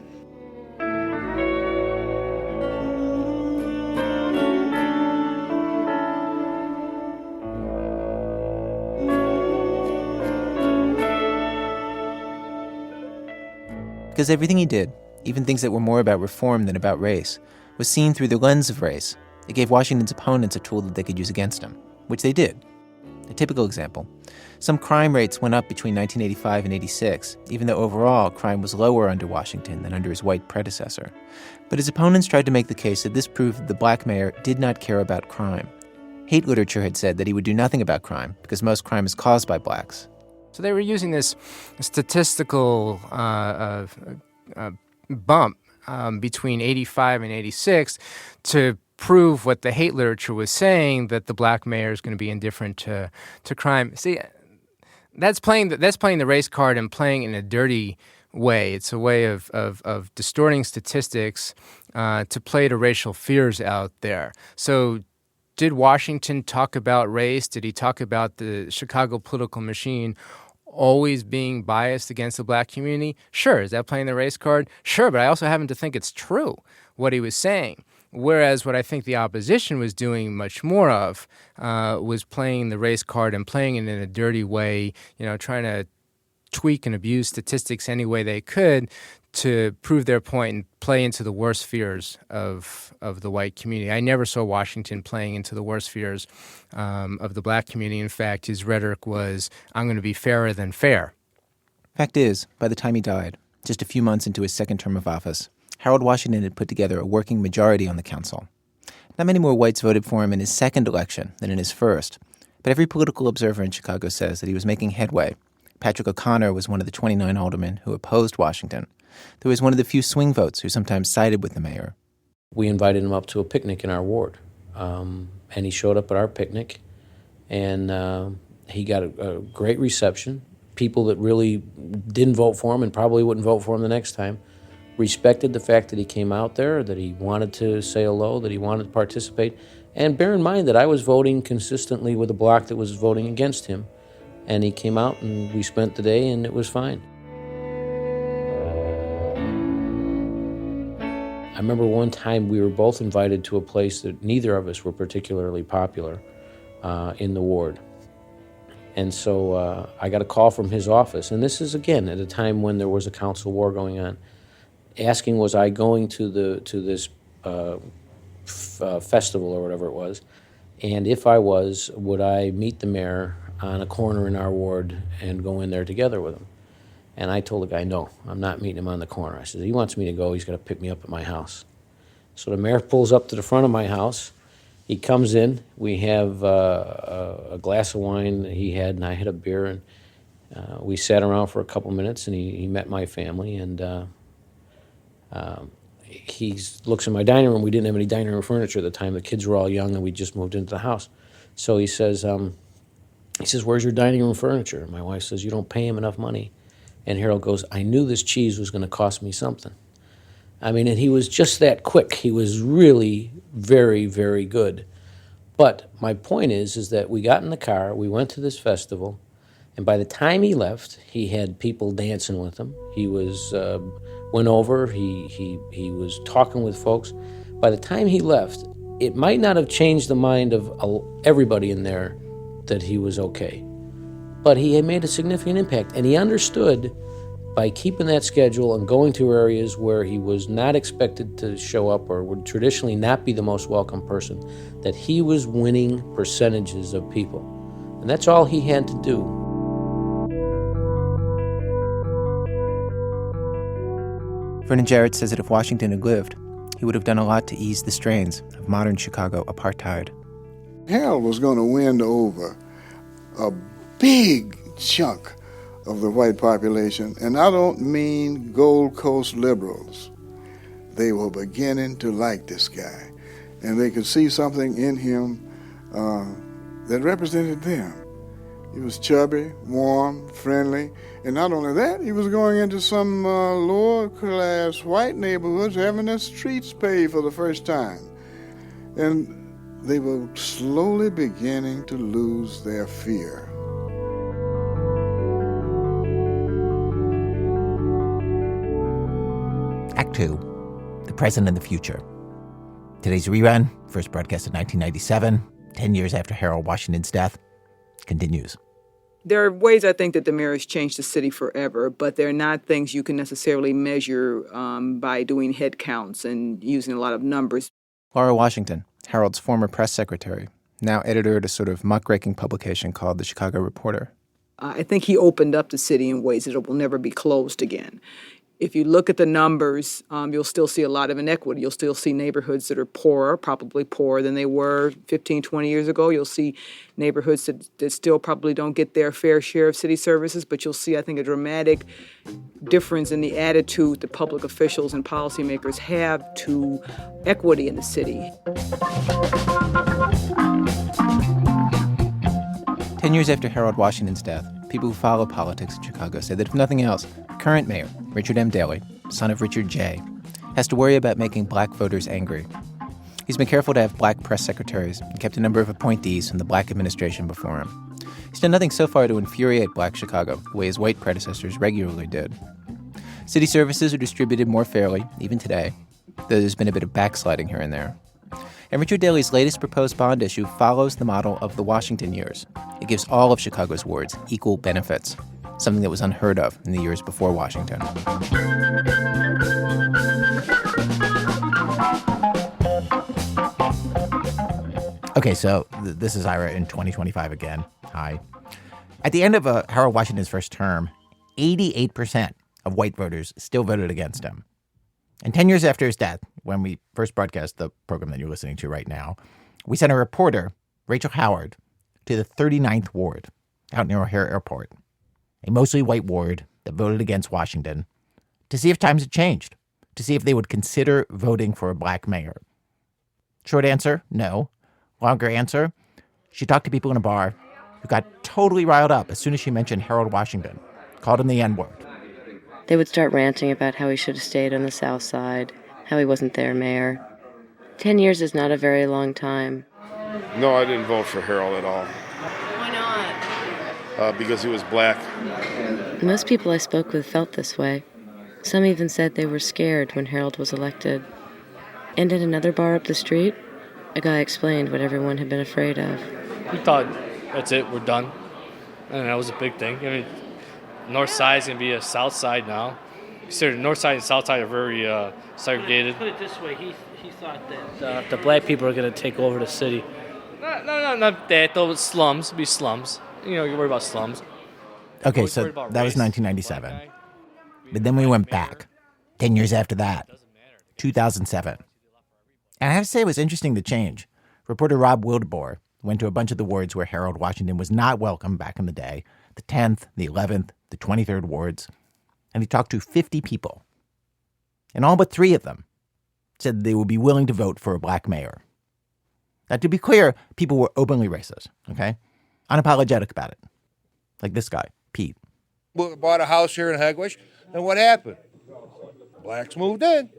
Because everything he did, even things that were more about reform than about race, was seen through the lens of race. It gave Washington's opponents a tool that they could use against him, which they did. A typical example, some crime rates went up between 1985 and 86, even though overall crime was lower under Washington than under his white predecessor. But his opponents tried to make the case that this proved that the black mayor did not care about crime. Hate literature had said that he would do nothing about crime because most crime is caused by blacks. So they were using this statistical bump between 85 and 86 to prove what the hate literature was saying, that the black mayor is going to be indifferent to crime. See, that's playing the race card and playing in a dirty way. It's a way of distorting statistics to play to racial fears out there. So did Washington talk about race? Did he talk about the Chicago political machine always being biased against the black community? Sure. Is that playing the race card? Sure, but I also happen to think it's true what he was saying. Whereas what I think the opposition was doing much more of was playing the race card and playing it in a dirty way, trying to tweak and abuse statistics any way they could to prove their point and play into the worst fears of the white community. I never saw Washington playing into the worst fears of the black community. In fact, his rhetoric was, I'm going to be fairer than fair. Fact is, by the time he died, just a few months into his second term of office, Harold Washington had put together a working majority on the council. Not many more whites voted for him in his second election than in his first, but every political observer in Chicago says that he was making headway. Patrick O'Connor was one of the 29 aldermen who opposed Washington. There was one of the few swing votes who sometimes sided with the mayor. We invited him up to a picnic in our ward, and he showed up at our picnic, and he got a great reception. People that really didn't vote for him and probably wouldn't vote for him the next time respected the fact that he came out there, that he wanted to say hello, that he wanted to participate. And bear in mind that I was voting consistently with a bloc that was voting against him. And he came out and we spent the day and it was fine. I remember one time we were both invited to a place that neither of us were particularly popular in the ward. And so I got a call from his office, and this is, again, at a time when there was a council war going on, asking was I going to this festival or whatever it was, and if I was, would I meet the mayor on a corner in our ward and go in there together with him? And I told the guy, no, I'm not meeting him on the corner. I said, he wants me to go, he's got to pick me up at my house. So the mayor pulls up to the front of my house. He comes in, we have a glass of wine that he had, and I had a beer, We sat around for a couple minutes, and he met my family, and he looks in my dining room. We didn't have any dining room furniture at the time. The kids were all young, and we just moved into the house. So he says, where's your dining room furniture? My wife says, you don't pay him enough money. And Harold goes, I knew this cheese was going to cost me something. I mean, and he was just that quick. He was really very, very good. But my point is that we got in the car, we went to this festival, and by the time he left, he had people dancing with him. He was went over, he was talking with folks. By the time he left, it might not have changed the mind of everybody in there that he was okay. But he had made a significant impact, and he understood by keeping that schedule and going to areas where he was not expected to show up or would traditionally not be the most welcome person, that he was winning percentages of people. And that's all he had to do. Vernon Jarrett says that if Washington had lived, he would have done a lot to ease the strains of modern Chicago apartheid. Harold was going to win over a big chunk of the white population, and I don't mean Gold Coast liberals. They were beginning to like this guy, and they could see something in him that represented them. He was chubby, warm, friendly, and not only that, he was going into some lower-class white neighborhoods having their streets paved for the first time. And they were slowly beginning to lose their fear. Act 2, The Present and the Future. Today's rerun, first broadcast in 1997, 10 years after Harold Washington's death, continues. There are ways I think that the mayor has changed the city forever, but they're not things you can necessarily measure by doing head counts and using a lot of numbers. Laura Washington, Harold's former press secretary, now editor at a sort of muckraking publication called The Chicago Reporter. I think he opened up the city in ways that it will never be closed again. If you look at the numbers, you'll still see a lot of inequity. You'll still see neighborhoods that are poorer, probably poorer than they were 15, 20 years ago. You'll see neighborhoods that still probably don't get their fair share of city services, but you'll see, I think, a dramatic difference in the attitude that public officials and policymakers have to equity in the city. 10 years after Harold Washington's death, people who follow politics in Chicago say that if nothing else, current mayor, Richard M. Daley, son of Richard J., has to worry about making black voters angry. He's been careful to have black press secretaries and kept a number of appointees from the black administration before him. He's done nothing so far to infuriate black Chicago, the way his white predecessors regularly did. City services are distributed more fairly, even today, though there's been a bit of backsliding here and there. And Richard Daley's latest proposed bond issue follows the model of the Washington years. It gives all of Chicago's wards equal benefits, something that was unheard of in the years before Washington. Okay, so this is Ira in 2025 again. Hi. At the end of Harold Washington's first term, 88% of white voters still voted against him. And 10 years after his death, when we first broadcast the program that you're listening to right now, we sent a reporter, Rachel Howard, to the 39th Ward out near O'Hare Airport, a mostly white ward that voted against Washington, to see if times had changed, to see if they would consider voting for a black mayor. Short answer, no. Longer answer, she talked to people in a bar who got totally riled up as soon as she mentioned Harold Washington, called him the N-word. They would start ranting about how he should have stayed on the South Side, how he wasn't their mayor. 10 years is not a very long time. No, I didn't vote for Harold at all. Why not? Because he was black. Most people I spoke with felt this way. Some even said they were scared when Harold was elected. And at another bar up the street, a guy explained what everyone had been afraid of. We thought, that's it, we're done. And that was a big thing. I mean, North Side's going to be a South Side now. Consider North Side and South Side are very segregated. Put it this way, he thought that the black people are going to take over the city. No, not that. Though it's slums. It'll be slums. You know, you're worried about slums. Okay, so that was 1997. But then we went back, 10 years after that, 2007. And I have to say it was interesting to change. Reporter Rob Wildebohr, Went to a bunch of the wards where Harold Washington was not welcome back in the day, the 10th, the 11th, the 23rd wards, and he talked to 50 people. And all but 3 of them said they would be willing to vote for a black mayor. Now, to be clear, people were openly racist, okay? Unapologetic about it. Like this guy, Pete. We bought a house here in Hegwish, and what happened? Blacks moved in,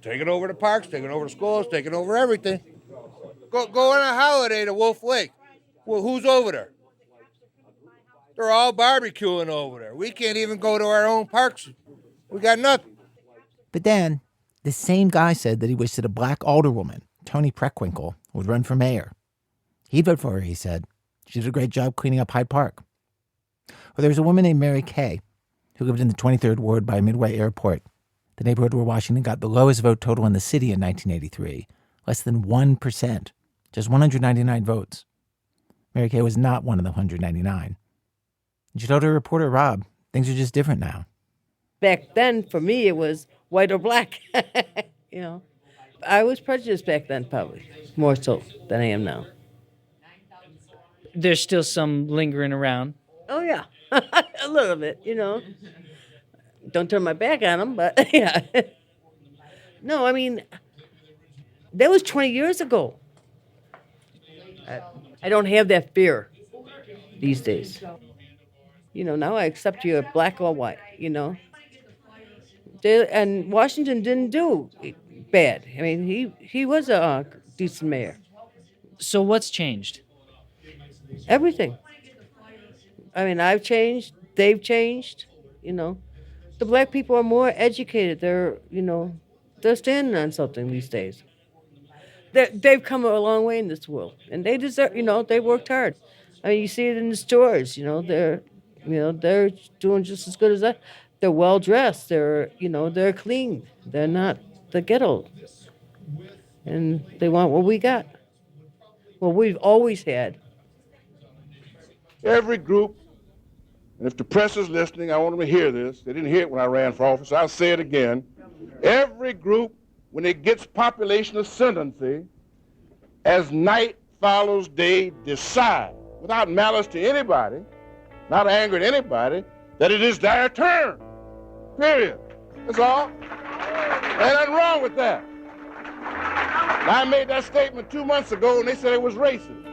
taking over the parks, taking over the schools, taking over everything. Go on a holiday to Wolf Lake. Well, who's over there? They're all barbecuing over there. We can't even go to our own parks. We got nothing. But then, the same guy said that he wished that a black alderwoman, Toni Preckwinkle, would run for mayor. He'd vote for her, he said. She did a great job cleaning up Hyde Park. Or there was a woman named Mary Kay who lived in the 23rd Ward by Midway Airport, the neighborhood where Washington got the lowest vote total in the city in 1983, less than 1%, just 199 votes. Mary Kay was not one of the 199. And she told her reporter, Rob, things are just different now. Back then, for me, it was white or black. I was prejudiced back then, probably, more so than I am now. There's still some lingering around. Oh, yeah, a little bit, Don't turn my back on them, but yeah. No, I mean, that was 20 years ago. I don't have that fear these days. Now I accept you're black or white, And Washington didn't do bad. I mean, he was a decent mayor. So what's changed? Everything. I mean, I've changed. They've changed. The black people are more educated. They're standing on something these days. They've come a long way in this world, and they deserve. They worked hard. I mean, you see it in the stores. They're doing just as good as that. They're well dressed. They're clean. They're not the ghetto, and they want what we got. What we've always had. Every group, and if the press is listening, I want them to hear this. They didn't hear it when I ran for office. I'll say it again. Every group, when it gets population ascendancy, as night follows day, decide, without malice to anybody, not anger at anybody, that it is their turn. Period. That's all. Ain't nothing wrong with that. Now, I made that statement 2 months ago, and they said it was racist.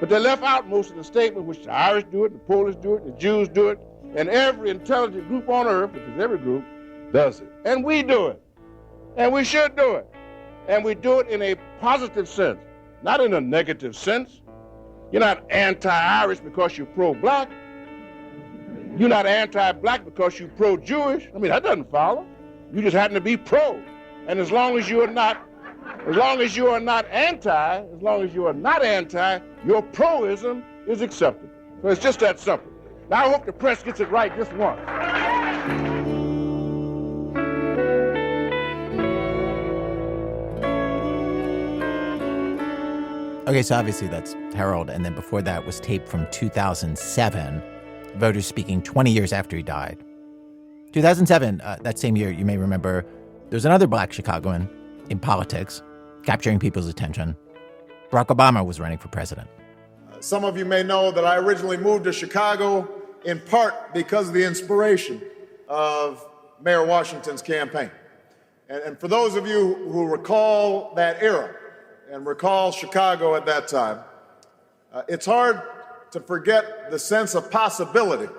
But they left out most of the statement, which the Irish do it, the Polish do it, the Jews do it, and every intelligent group on earth, which is every group, does it. And we do it. And we should do it. And we do it in a positive sense, not in a negative sense. You're not anti-Irish because you're pro-black. You're not anti-black because you're pro-Jewish. I mean, that doesn't follow. You just happen to be pro. And as long as you are not anti, your proism is acceptable. So it's just that simple. Now I hope the press gets it right just once. Okay, so obviously that's Harold, and then before that was tape from 2007, voters speaking 20 years after he died. 2007, that same year, you may remember, there was another black Chicagoan in politics, capturing people's attention. Barack Obama was running for president. Some of you may know that I originally moved to Chicago in part because of the inspiration of Mayor Washington's campaign. And for those of you who recall that era and recall Chicago at that time, it's hard to forget the sense of possibility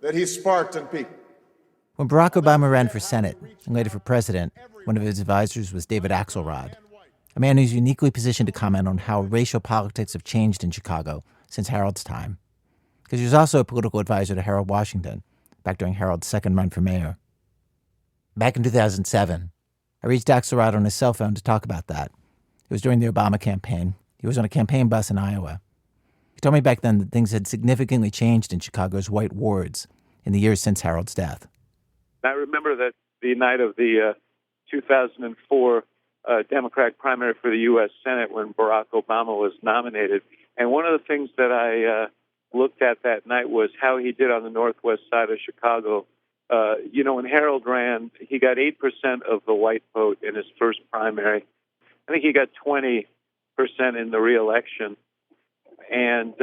that he sparked in people. When Barack Obama ran for Senate and later for president, one of his advisors was David Axelrod, a man who's uniquely positioned to comment on how racial politics have changed in Chicago since Harold's time. Because he was also a political advisor to Harold Washington, back during Harold's second run for mayor. Back in 2007, I reached Axelrod on his cell phone to talk about that. It was during the Obama campaign. He was on a campaign bus in Iowa. He told me back then that things had significantly changed in Chicago's white wards in the years since Harold's death. I remember that the night of the 2004 Democratic primary for the U.S. Senate when Barack Obama was nominated. And one of the things that I looked at that night was how he did on the northwest side of Chicago. When Harold ran, he got 8% of the white vote in his first primary. I think he got 20% in the re-election. and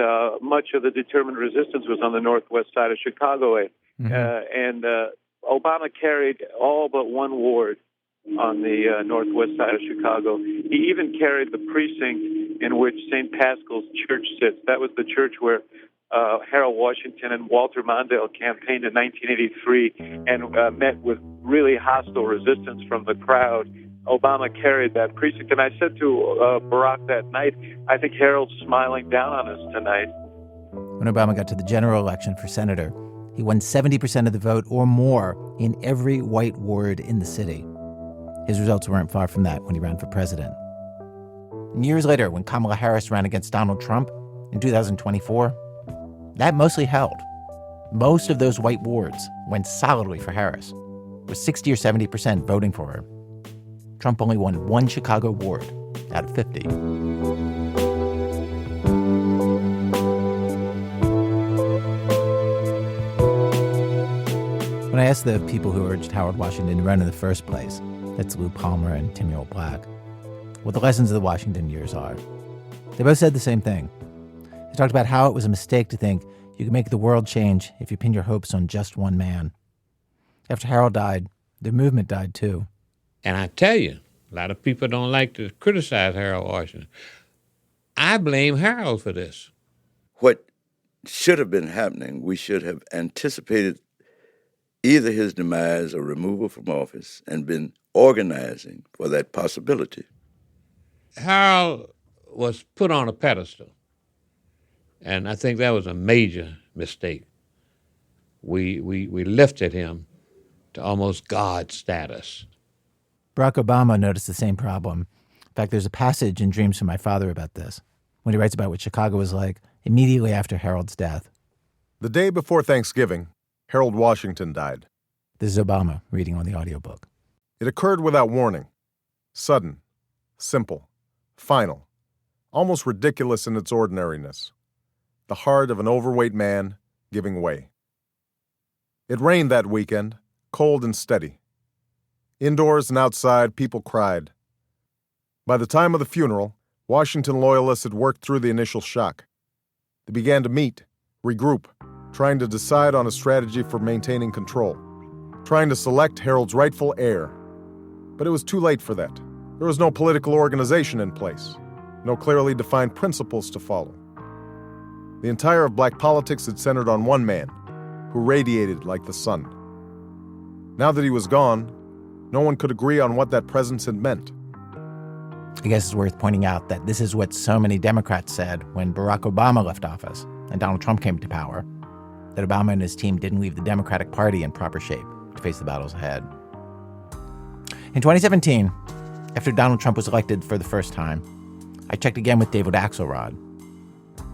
much of the determined resistance was on the northwest side of Chicago. And Obama carried all but one ward on the northwest side of Chicago. He even carried the precinct in which St. Paschal's Church sits. That was the church where Harold Washington and Walter Mondale campaigned in 1983 and met with really hostile resistance from the crowd. Obama carried that precinct. And I said to Barack that night, I think Harold's smiling down on us tonight. When Obama got to the general election for senator, he won 70% of the vote or more in every white ward in the city. His results weren't far from that when he ran for president. And years later, when Kamala Harris ran against Donald Trump in 2024, that mostly held. Most of those white wards went solidly for Harris, with 60 or 70% voting for her. Trump only won one Chicago ward out of 50. When I asked the people who urged Howard Washington to run in the first place, that's Lou Palmer and Timuel Black, what the lessons of the Washington years are, they both said the same thing. They talked about how it was a mistake to think you could make the world change if you pin your hopes on just one man. After Harold died, the movement died too. And I tell you, a lot of people don't like to criticize Harold Washington. I blame Harold for this. What should have been happening, we should have anticipated either his demise or removal from office and been organizing for that possibility. Harold was put on a pedestal, and I think that was a major mistake. We lifted him to almost God status. Barack Obama noticed the same problem. In fact, there's a passage in Dreams from My Father about this, when he writes about what Chicago was like immediately after Harold's death. The day before Thanksgiving, Harold Washington died. This is Obama reading on the audiobook. It occurred without warning. Sudden, simple, final, almost ridiculous in its ordinariness. The heart of an overweight man giving way. It rained that weekend, cold and steady. Indoors and outside, people cried. By the time of the funeral, Washington loyalists had worked through the initial shock. They began to meet, regroup, trying to decide on a strategy for maintaining control, trying to select Harold's rightful heir. But it was too late for that. There was no political organization in place, no clearly defined principles to follow. The entire of black politics had centered on one man, who radiated like the sun. Now that he was gone, no one could agree on what that presence had meant. I guess it's worth pointing out that this is what so many Democrats said when Barack Obama left office and Donald Trump came to power, that Obama and his team didn't leave the Democratic Party in proper shape to face the battles ahead. In 2017, after Donald Trump was elected for the first time, I checked again with David Axelrod.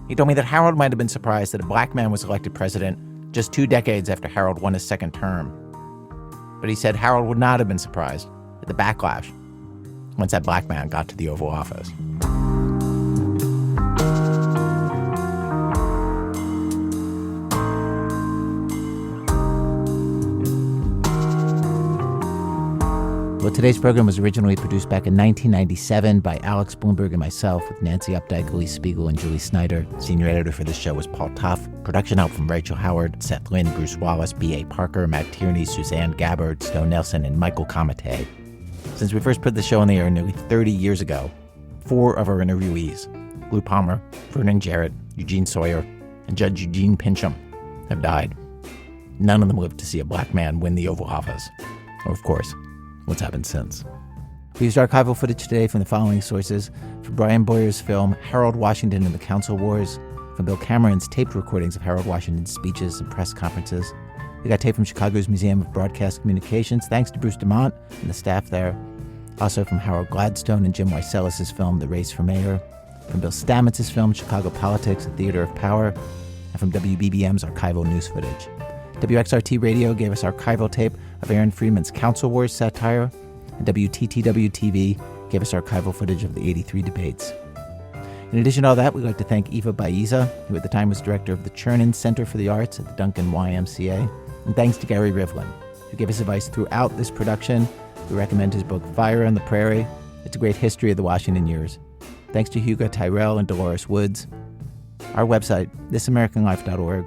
He told me that Harold might have been surprised that a black man was elected president just 2 decades after Harold won his second term. But he said Harold would not have been surprised at the backlash once that black man got to the Oval Office. Well, today's program was originally produced back in 1997 by Alex Bloomberg and myself, with Nancy Updike, Elise Spiegel, and Julie Snyder. Senior editor for this show was Paul Tough. Production help from Rachel Howard, Seth Lynn, Bruce Wallace, B.A. Parker, Matt Tierney, Suzanne Gabbard, Snow Nelson, and Michael Comite. Since we first put the show on the air nearly 30 years ago, 4 of our interviewees, Lou Palmer, Vernon Jarrett, Eugene Sawyer, and Judge Eugene Pincham, have died. None of them lived to see a black man win the Oval Office. Or, of course, what's happened since. We used archival footage today from the following sources: from Brian Boyer's film Harold Washington and the Council Wars, from Bill Cameron's taped recordings of Harold Washington's speeches and press conferences. We got tape from Chicago's Museum of Broadcast Communications, thanks to Bruce Dumont and the staff there. Also from Harold Gladstone and Jim Weiselis' film The Race for Mayor, from Bill Stamets' film Chicago Politics, A Theater of Power, and from WBBM's archival news footage. WXRT Radio gave us archival tape of Aaron Friedman's Council Wars satire, and WTTW-TV gave us archival footage of the 83 debates. In addition to all that, we'd like to thank Eva Baiza, who at the time was director of the Chernin Center for the Arts at the Duncan YMCA, and thanks to Gary Rivlin, who gave us advice throughout this production. We recommend his book Fire on the Prairie. It's a great history of the Washington years. Thanks to Hugo Tyrell and Dolores Woods. Our website, thisamericanlife.org.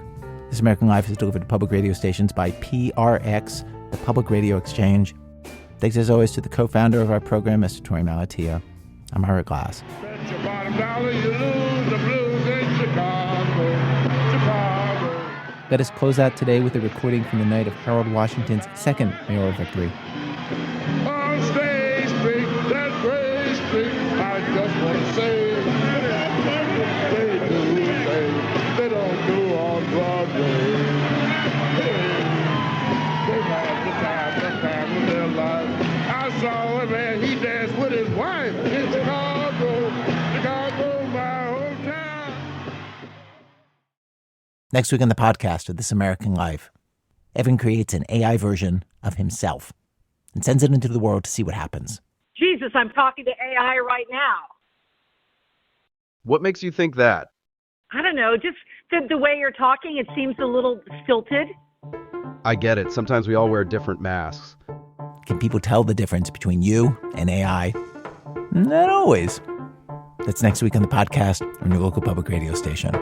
This American Life is delivered to public radio stations by PRX, the Public Radio Exchange. Thanks as always to the co-founder of our program, Mr. Tori Malatia. I'm Ira Glass. Bet your bottom dollar you lose the blues in Chicago. Let us close out today with a recording from the night of Harold Washington's second mayoral victory. On State Street, that Gray Street, I just want to say, they do say, they don't do on Broadway. They had the time of their life. I saw a man, he danced with his wife in Chicago, my hometown. Next week on the podcast of This American Life, Evan creates an AI version of himself and sends it into the world to see what happens. Jesus, I'm talking to AI right now. What makes you think that? I don't know, just the way you're talking, it seems a little stilted. I get it. Sometimes we all wear different masks. Can people tell the difference between you and AI? Not always. That's next week on the podcast on your local public radio station.